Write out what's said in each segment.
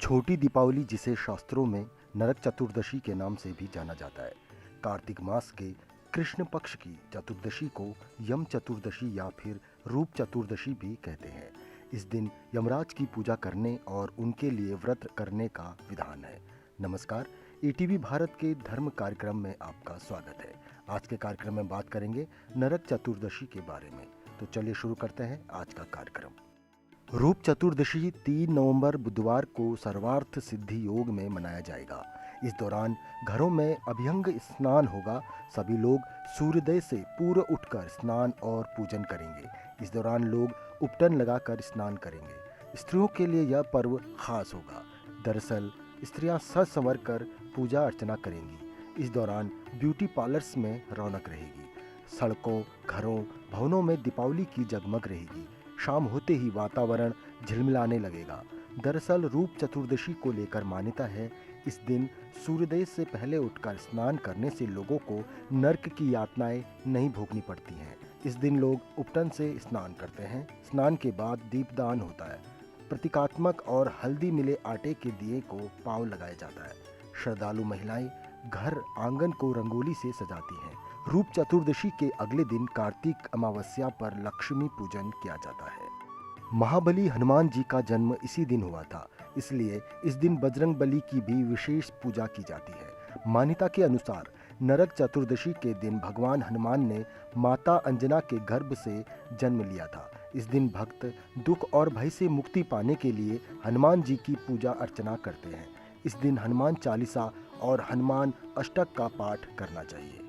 छोटी दीपावली, जिसे शास्त्रों में नरक चतुर्दशी के नाम से भी जाना जाता है, कार्तिक मास के कृष्ण पक्ष की चतुर्दशी को यम चतुर्दशी या फिर रूप चतुर्दशी भी कहते हैं। इस दिन यमराज की पूजा करने और उनके लिए व्रत करने का विधान है। नमस्कार, ईटीवी भारत के धर्म कार्यक्रम में आपका स्वागत है। आज के कार्यक्रम में बात करेंगे नरक चतुर्दशी के बारे में। तो चलिए शुरू करते हैं आज का कार्यक्रम। रूप चतुर्दशी 3 नवंबर बुधवार को सर्वार्थ सिद्धि योग में मनाया जाएगा। इस दौरान घरों में अभ्यंग स्नान होगा। सभी लोग सूर्योदय से पूर्व उठकर स्नान और पूजन करेंगे। इस दौरान लोग उपटन लगाकर स्नान करेंगे। स्त्रियों के लिए यह पर्व खास होगा। दरअसल स्त्रियां सज संवर कर पूजा अर्चना करेंगी। इस दौरान ब्यूटी पार्लर्स में रौनक रहेगी। सड़कों, घरों, भवनों में दीपावली की जगमग रहेगी। शाम होते ही वातावरण झिलमिलाने लगेगा। दरअसल रूप चतुर्दशी को लेकर मान्यता है, इस दिन सूर्योदय से पहले उठकर स्नान करने से लोगों को नरक की यातनाएं नहीं भोगनी पड़ती हैं। इस दिन लोग उपटन से स्नान करते हैं। स्नान के बाद दीपदान होता है। प्रतीकात्मक और हल्दी मिले आटे के दिए को पांव लगाया जाता है। श्रद्धालु महिलाएं घर आंगन को रंगोली से सजाती हैं। रूप चतुर्दशी के अगले दिन कार्तिक अमावस्या पर लक्ष्मी पूजन किया जाता है। महाबली हनुमान जी का जन्म इसी दिन हुआ था, इसलिए इस दिन बजरंग बली की भी विशेष पूजा की जाती है। मान्यता के अनुसार नरक चतुर्दशी के दिन भगवान हनुमान ने माता अंजना के गर्भ से जन्म लिया था। इस दिन भक्त दुख और भय से मुक्ति पाने के लिए हनुमान जी की पूजा अर्चना करते हैं। इस दिन हनुमान चालीसा और हनुमान अष्टक का पाठ करना चाहिए।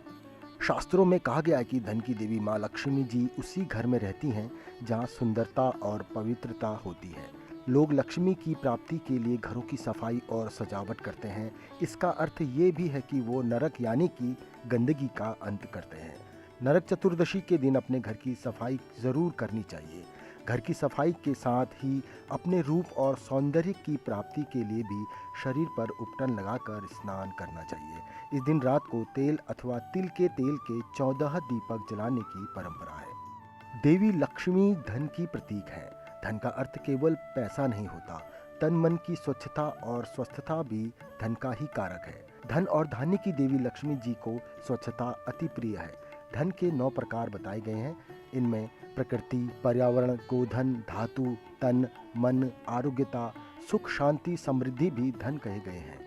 शास्त्रों में कहा गया है कि धन की देवी माँ लक्ष्मी जी उसी घर में रहती हैं जहाँ सुंदरता और पवित्रता होती है। लोग लक्ष्मी की प्राप्ति के लिए घरों की सफाई और सजावट करते हैं। इसका अर्थ ये भी है कि वो नरक यानी कि गंदगी का अंत करते हैं। नरक चतुर्दशी के दिन अपने घर की सफाई ज़रूर करनी चाहिए। घर की सफाई के साथ ही अपने रूप और सौंदर्य की प्राप्ति के लिए भी शरीर पर उपटन लगाकर स्नान करना चाहिए। इस दिन रात को तेल अथवा तिल के तेल के 14 दीपक जलाने की परंपरा है। देवी लक्ष्मी धन की प्रतीक है। धन का अर्थ केवल पैसा नहीं होता, तन मन की स्वच्छता और स्वस्थता भी धन का ही कारक है। धन और धान्य की देवी लक्ष्मी जी को स्वच्छता अति प्रिय है। धन के 9 प्रकार बताए गए हैं। इनमें प्रकृति, पर्यावरण, गोधन, धातु, तन, मन, आरोग्यता, सुख, शांति, समृद्धि भी धन कहे गए हैं।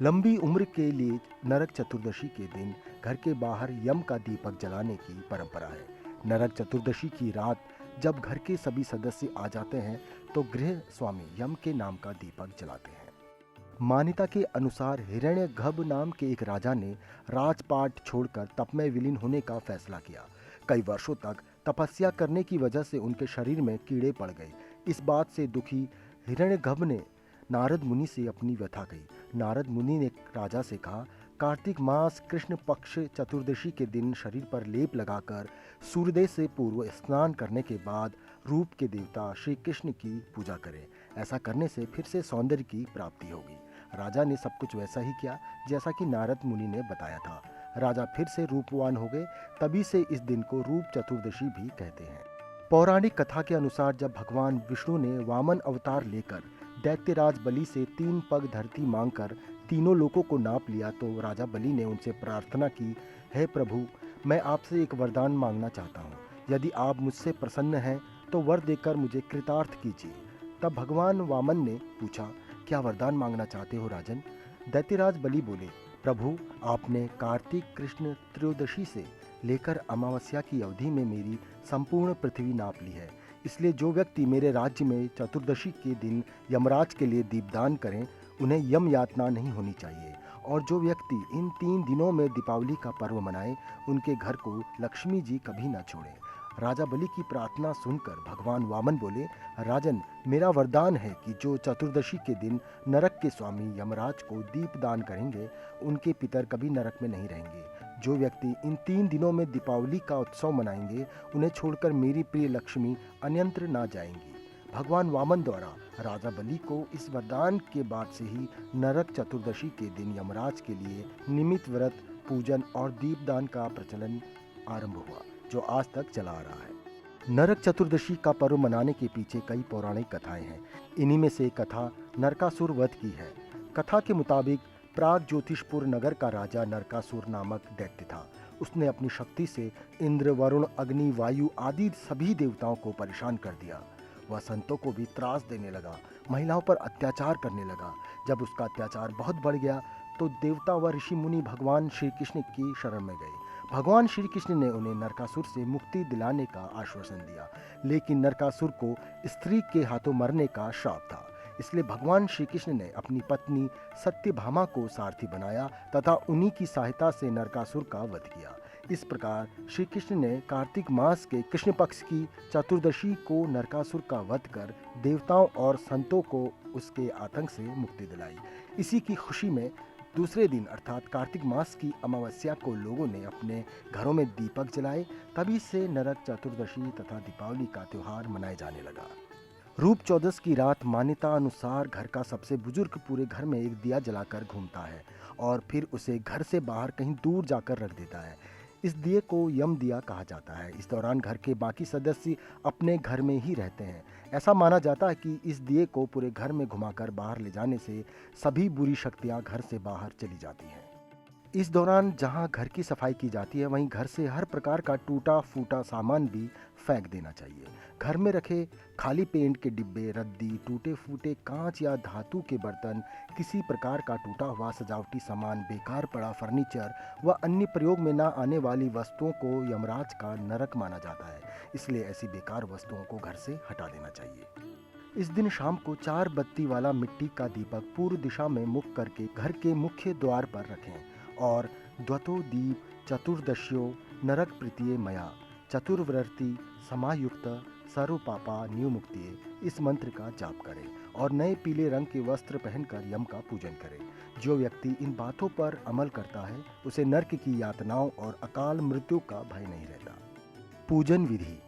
लंबी उम्र के लिए नरक चतुर्दशी के दिन घर के बाहर यम का दीपक जलाने की परंपरा है। नरक चतुर्दशी की रात जब घर के सभी सदस्य आ जाते हैं तो गृह स्वामी यम के नाम का दीपक जलाते हैं। मान्यता के अनुसार हिरण्यगर्भ नाम के एक राजा ने राजपाट छोड़कर तप में विलीन होने का फैसला किया। कई वर्षों तक तपस्या करने की वजह से उनके शरीर में कीड़े पड़ गए। इस बात से दुखी हिरण्यगर्भ ने नारद मुनि से अपनी व्यथा कही। नारद मुनि ने राजा से कहा, कार्तिक मास कृष्ण पक्ष चतुर्दशी के दिन शरीर पर लेप लगाकर सूर्योदय से पूर्व स्नान करने के बाद रूप के देवता श्री कृष्ण की पूजा करें। ऐसा करने से फिर से सौंदर्य की प्राप्ति होगी। राजा ने सब कुछ वैसा ही किया जैसा कि नारद मुनि ने बताया था। राजा फिर से रूपवान हो गए। तभी से इस दिन को रूप चतुर्दशी भी कहते हैं। पौराणिक कथा के अनुसार जब भगवान विष्णु ने वामन अवतार लेकर दैत्यराज बलि से 3 पग धरती मांगकर तीनों लोकों को नाप लिया तो राजा बलि ने उनसे प्रार्थना की, हे प्रभु, मैं आपसे एक वरदान मांगना चाहता हूँ। यदि आप मुझसे प्रसन्न हैं तो वर देकर मुझे कृतार्थ कीजिए। तब भगवान वामन ने पूछा, क्या वरदान मांगना चाहते हो राजन? दैत्यराज बलि बोले, प्रभु, आपने कार्तिक कृष्ण त्रयोदशी से लेकर अमावस्या की अवधि में मेरी संपूर्ण पृथ्वी नाप ली है। इसलिए जो व्यक्ति मेरे राज्य में चतुर्दशी के दिन यमराज के लिए दीपदान करें, उन्हें यम यातना नहीं होनी चाहिए। और जो व्यक्ति इन 3 दिनों में दीपावली का पर्व मनाए, उनके घर को लक्ष्मी जी कभी न छोड़ें। राजा बलि की प्रार्थना सुनकर भगवान वामन बोले, राजन, मेरा वरदान है कि जो चतुर्दशी के दिन नरक के स्वामी यमराज को दीपदान करेंगे, उनके पितर कभी नरक में नहीं रहेंगे। जो व्यक्ति इन 3 दिनों में दीपावली का उत्सव मनाएंगे, उन्हें छोड़कर मेरी प्रिय लक्ष्मी अन्यत्र ना जाएंगी। भगवान वामन द्वारा राजा बलि को इस वरदान के बाद से ही नरक चतुर्दशी के दिन यमराज के लिए निमित्त व्रत, पूजन और दीपदान का प्रचलन आरंभ हुआ, जो आज तक चला आ रहा है। नरक चतुर्दशी का पर्व मनाने के पीछे कई पौराणिक कथाएं हैं। इन्हीं में से एक कथा नरकासुर वध की है। कथा के मुताबिक प्राग ज्योतिषपुर नगर का राजा नरकासुर नामक दैत्य था। उसने अपनी शक्ति से इंद्र, वरुण, अग्नि, वायु आदि सभी देवताओं को परेशान कर दिया। वह संतों को भी त्रास देने लगा, महिलाओं पर अत्याचार करने लगा। जब उसका अत्याचार बहुत बढ़ गया तो देवता व ऋषि मुनि भगवान श्री कृष्ण की शरण में गए। भगवान श्री कृष्ण ने उन्हें नरकासुर से मुक्ति दिलाने का आश्वासन दिया, लेकिन नरकासुर को स्त्री के हाथों मरने का श्राप था। इसलिए भगवान श्री कृष्ण ने अपनी पत्नी सत्यभामा को सारथी बनाया तथा उन्हीं की सहायता से नरकासुर का वध किया। इस प्रकार श्री कृष्ण ने कार्तिक मास के कृष्ण पक्ष की चतुर्दशी को नरकासुर का वध कर देवताओं और संतों को उसके आतंक से मुक्ति दिलाई। इसी की खुशी में दूसरे दिन अर्थात कार्तिक मास की अमावस्या को लोगों ने अपने घरों में दीपक जलाए। तभी से नरक चतुर्दशी तथा दीपावली का त्यौहार मनाया जाने लगा। रूप चौदस की रात मान्यता अनुसार घर का सबसे बुजुर्ग पूरे घर में एक दिया जलाकर घूमता है और फिर उसे घर से बाहर कहीं दूर जाकर रख देता है। इस दिए को यम दिया कहा जाता है। इस दौरान घर के बाकी सदस्य अपने घर में ही रहते हैं। ऐसा माना जाता है कि इस दिए को पूरे घर में घुमाकर बाहर ले जाने से सभी बुरी शक्तियां घर से बाहर चली जाती हैं। इस दौरान जहां घर की सफाई की जाती है वहीं घर से हर प्रकार का टूटा फूटा सामान भी फेंक देना चाहिए। घर में रखे खाली पेंट के डिब्बे, रद्दी, टूटे फूटे कांच या धातु के बर्तन, किसी प्रकार का टूटा हुआ सजावटी सामान, बेकार पड़ा फर्नीचर व अन्य प्रयोग में ना आने वाली वस्तुओं को यमराज का नरक माना जाता है। इसलिए ऐसी बेकार वस्तुओं को घर से हटा देना चाहिए। इस दिन शाम को 4 बत्ती वाला मिट्टी का दीपक पूर्व दिशा में मुख करके घर के मुख्य द्वार पर रखें और द्वतो दीप चतुर्दश्यो नरक प्रीतिये मया चतुर्वर्ती समायुक्त सर्वपापा न्यूमुक्तिये इस मंत्र का जाप करें और नए पीले रंग के वस्त्र पहनकर यम का पूजन करें। जो व्यक्ति इन बातों पर अमल करता है उसे नरक की यातनाओं और अकाल मृत्यु का भय नहीं रहता। पूजन विधि: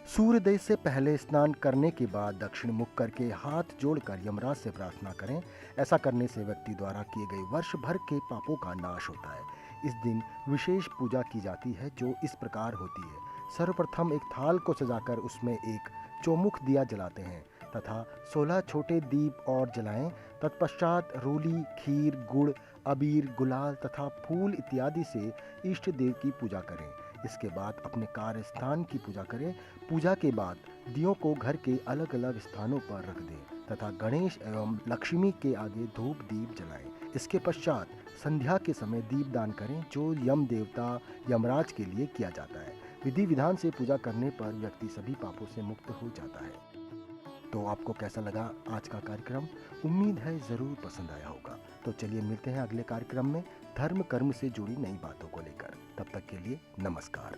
सूर्योदय से पहले स्नान करने के बाद दक्षिण मुख करके हाथ जोड़कर यमराज से प्रार्थना करें। ऐसा करने से व्यक्ति द्वारा किए गए वर्ष भर के पापों का नाश होता है। इस दिन विशेष पूजा की जाती है जो इस प्रकार होती है। सर्वप्रथम एक थाल को सजाकर उसमें एक चौमुख दिया जलाते हैं तथा 16 छोटे दीप और जलाएं। तत्पश्चात रोली, खीर, गुड़, अबीर, गुलाल तथा फूल इत्यादि से इष्ट देव की पूजा करें। इसके बाद अपने कार्य स्थान की पूजा करें। पूजा के बाद दियों को घर के अलग अलग स्थानों पर रख दें तथा गणेश एवं लक्ष्मी के आगे धूप दीप जलाएं। इसके पश्चात संध्या के समय दीप दान करें जो यम देवता यमराज के लिए किया जाता है। विधि विधान से पूजा करने पर व्यक्ति सभी पापों से मुक्त हो जाता है। तो आपको कैसा लगा आज का कार्यक्रम? उम्मीद है ज़रूर पसंद आया होगा। तो चलिए मिलते हैं अगले कार्यक्रम में धर्म कर्म से जुड़ी नई बातों को लेकर। तब तक के लिए नमस्कार।